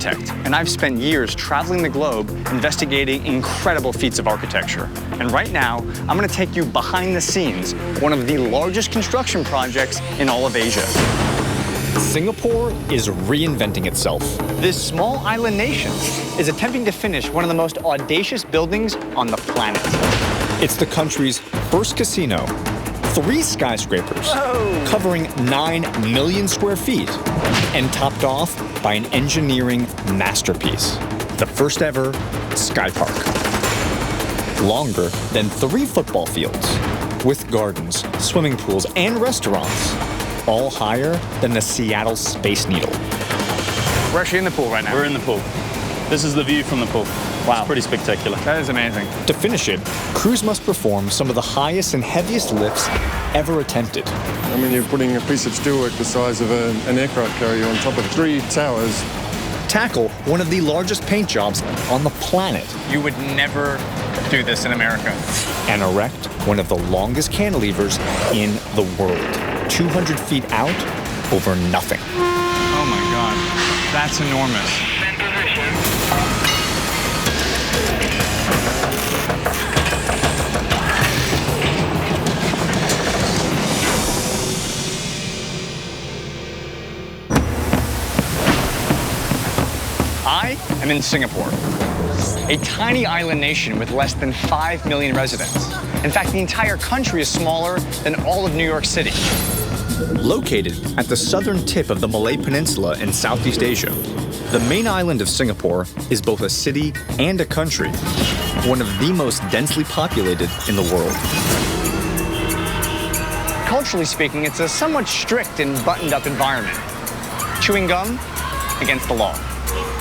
architect, and I've spent years traveling the globe investigating incredible feats of architecture. And right now, I'm going to take you behind the scenes of one of the largest construction projects in all of Asia. Singapore is reinventing itself. This small island nation is attempting to finish one of the most audacious buildings on the planet. It's the country's first casino, 3 skyscrapers, covering 9 million square feet, and topped off by an engineering masterpiece, the first ever Sky Park. Longer than 3 football fields, with gardens, swimming pools, and restaurants, all higher than the Seattle Space Needle. We're actually in the pool right now. We're in the pool. This is the view from the pool. Wow. It's pretty spectacular. That is amazing. To finish it, crews must perform some of the highest and heaviest lifts ever attempted. I mean, you're putting a piece of steelwork the size of an aircraft carrier on top of 3 towers. Tackle one of the largest paint jobs on the planet. You would never do this in America. And erect one of the longest cantilevers in the world, 200 feet out over nothing. Oh my God, that's enormous. I am in Singapore, a tiny island nation with less than 5 million residents. In fact, the entire country is smaller than all of New York City. Located at the southern tip of the Malay Peninsula in Southeast Asia, the main island of Singapore is both a city and a country, one of the most densely populated in the world. Culturally speaking, it's a somewhat strict and buttoned-up environment. Chewing gum? Against the law.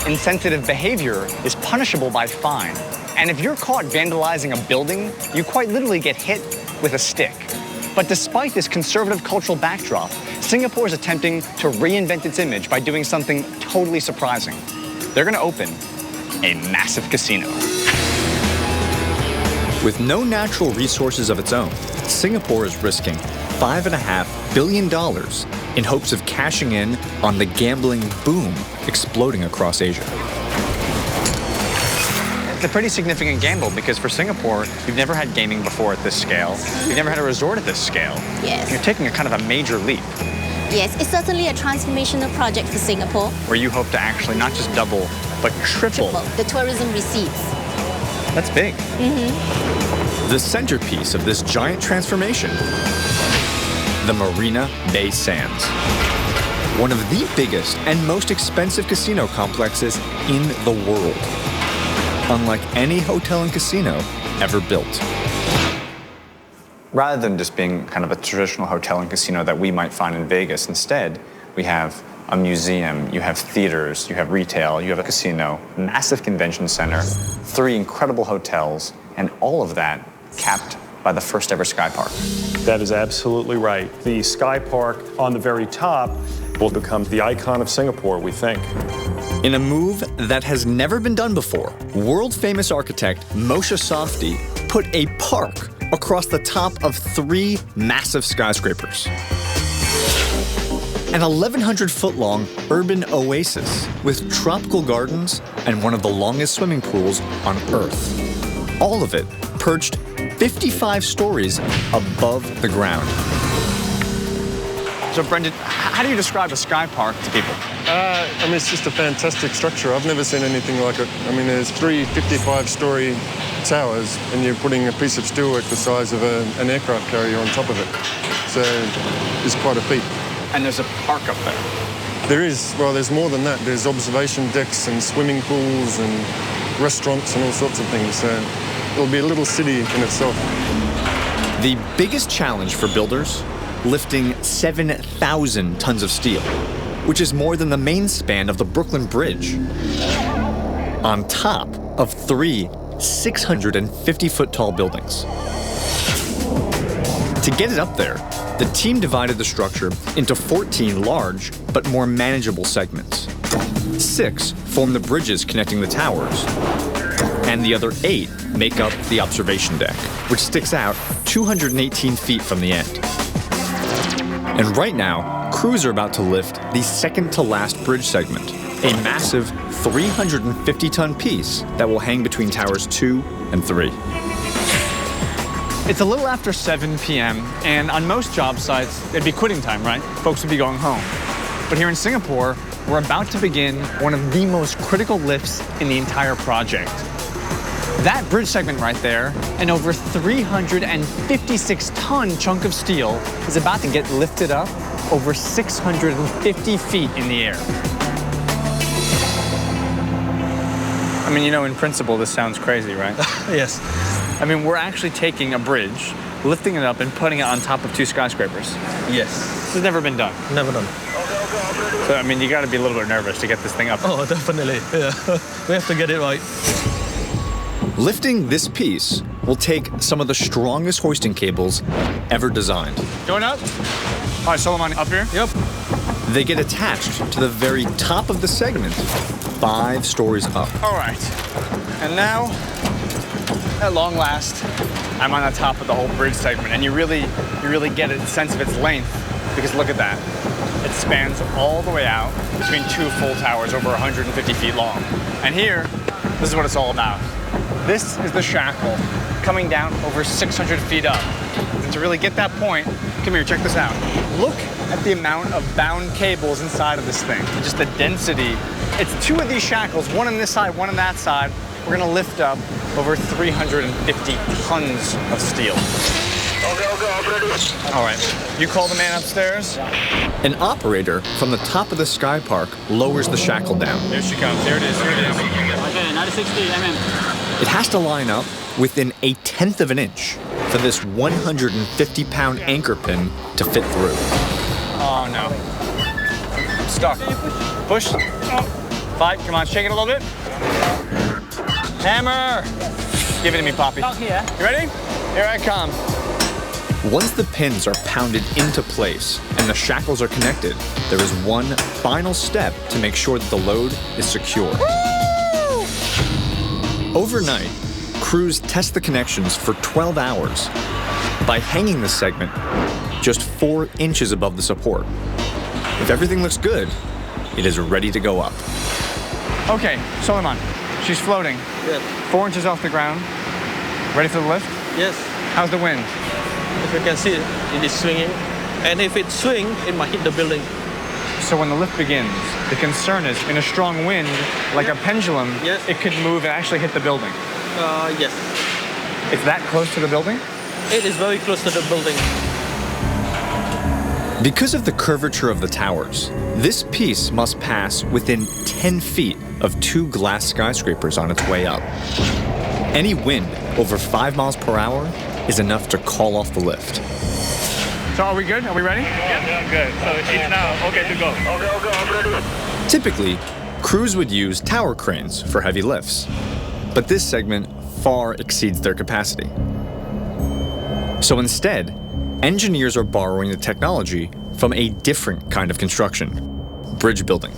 Insensitive behavior is punishable by fine. And if you're caught vandalizing a building, you quite literally get hit with a stick. But despite this conservative cultural backdrop, Singapore is attempting to reinvent its image by doing something totally surprising. They're going to open a massive casino. With no natural resources of its own, Singapore is risking $5.5 billion in hopes of cashing in on the gambling boom exploding across Asia. It's a pretty significant gamble because for Singapore, you've never had gaming before at this scale. You've never had a resort at this scale. Yes. You're taking a kind of a major leap. Yes, it's certainly a transformational project for Singapore. Where you hope to actually not just double, but triple. The tourism receipts. That's big. The centerpiece of this giant transformation, the Marina Bay Sands. One of the biggest and most expensive casino complexes in the world. Unlike any hotel and casino ever built. Rather than just being kind of a traditional hotel and casino that we might find in Vegas, instead, we have a museum, you have theaters, you have retail, you have a casino, massive convention center, 3 incredible hotels, and all of that capped by the first ever Sky Park. That is absolutely right. The Sky Park on the very top will become the icon of Singapore, we think. In a move that has never been done before, world-famous architect Moshe Safdie put a park across the top of 3 massive skyscrapers. An 1,100-foot-long urban oasis with tropical gardens and one of the longest swimming pools on Earth. All of it perched 55 stories above the ground. So, Brendan, how do you describe a Sky Park to people? I mean, it's just a fantastic structure. I've never seen anything like it. I mean, there's 3 55-story towers, and you're putting a piece of steelwork the size of an aircraft carrier on top of it. So it's quite a feat. And there's a park up there. There is. Well, there's more than that. There's observation decks and swimming pools and restaurants and all sorts of things. So it'll be a little city in itself. The biggest challenge for builders, lifting 7,000 tons of steel, which is more than the main span of the Brooklyn Bridge, on top of 3 650-foot-tall buildings. To get it up there, the team divided the structure into 14 large but more manageable segments. 6 form the bridges connecting the towers, and the other 8 make up the observation deck, which sticks out 218 feet from the end. And right now, crews are about to lift the second-to-last bridge segment, a massive 350-ton piece that will hang between towers 2 and 3. It's a little after 7 p.m., and on most job sites, it'd be quitting time, right? Folks would be going home. But here in Singapore, we're about to begin one of the most critical lifts in the entire project. That bridge segment right there, an over 356-ton chunk of steel, is about to get lifted up over 650 feet in the air. I mean, you know, in principle, this sounds crazy, right? Yes. I mean, we're actually taking a bridge, lifting it up, and putting it on top of 2 skyscrapers. Yes. This has never been done. Never done. So, I mean, you got to be a little bit nervous to get this thing up. Oh, definitely. Yeah. We have to get it right. Lifting this piece will take some of the strongest hoisting cables ever designed. Going up? All right, Solomon, up here? Yep. They get attached to the very top of the segment, 5 stories up. All right. And now, at long last, I'm on the top of the whole bridge segment, and you really get a sense of its length, because look at that. It spans all the way out between 2 full towers over 150 feet long. And here, this is what it's all about. This is the shackle coming down over 600 feet up. And to really get that point, come here, check this out. Look at the amount of bound cables inside of this thing. Just the density. It's 2 of these shackles, one on this side, one on that side. We're gonna lift up over 350 tons of steel. All right, you call the man upstairs. An operator from the top of the sky park lowers the shackle down. There she comes, there it is, here it is. Okay, 960 mm. It has to line up within 1/10 of an inch for this 150-pound anchor pin to fit through. Oh no, I'm stuck. Push, fight, come on, shake it a little bit. Hammer! Give it to me, Poppy. Out here. You ready? Here I come. Once the pins are pounded into place and the shackles are connected, there is one final step to make sure that the load is secure. Woo! Overnight, crews test the connections for 12 hours by hanging the segment just 4 inches above the support. If everything looks good, it is ready to go up. Okay, Solomon, she's floating. Yes. 4 inches off the ground. Ready for the lift? Yes. How's the wind? If you can see it, it is swinging. And if it swings, it might hit the building. So when the lift begins, the concern is in a strong wind, like a pendulum, Yes. it could move and actually hit the building. Yes. It's that close to the building? It is very close to the building. Because of the curvature of the towers, this piece must pass within 10 feet of 2 glass skyscrapers on its way up. Any wind over 5 miles per hour is enough to call off the lift. So are we good? Are we ready? Yeah, good. So it's now okay to go. Typically, crews would use tower cranes for heavy lifts, but this segment far exceeds their capacity. So instead, engineers are borrowing the technology from a different kind of construction, bridge building.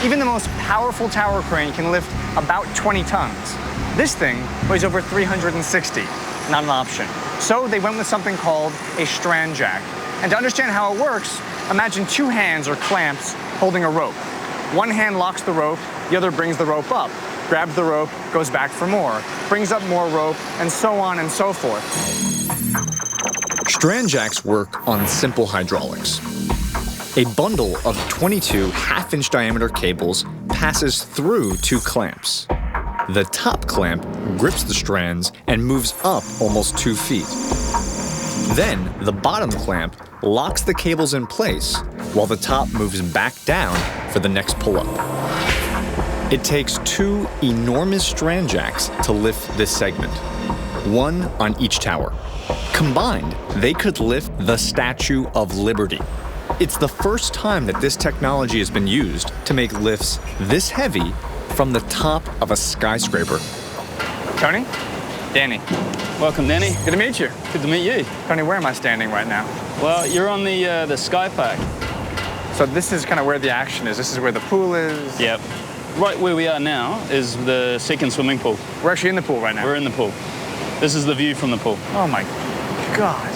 Even the most powerful tower crane can lift about 20 tons. This thing weighs over 360, not an option. So they went with something called a strand jack. And to understand how it works, imagine 2 hands or clamps holding a rope. One hand locks the rope, the other brings the rope up, grabs the rope, goes back for more, brings up more rope, and so on and so forth. Strand jacks work on simple hydraulics. A bundle of 22 half-inch diameter cables passes through 2 clamps. The top clamp grips the strands and moves up almost 2 feet. Then, the bottom clamp locks the cables in place while the top moves back down for the next pull-up. It takes 2 enormous strand jacks to lift this segment, one on each tower. Combined, they could lift the Statue of Liberty. It's the first time that this technology has been used to make lifts this heavy from the top of a skyscraper. Tony? Danny. Welcome, Danny. Good to meet you. Good to meet you. Tony, where am I standing right now? Well, you're on the Sky Park. So this is kind of where the action is. This is where the pool is. Yep. Right where we are now is the second swimming pool. We're actually in the pool right now. We're in the pool. This is the view from the pool. Oh my God.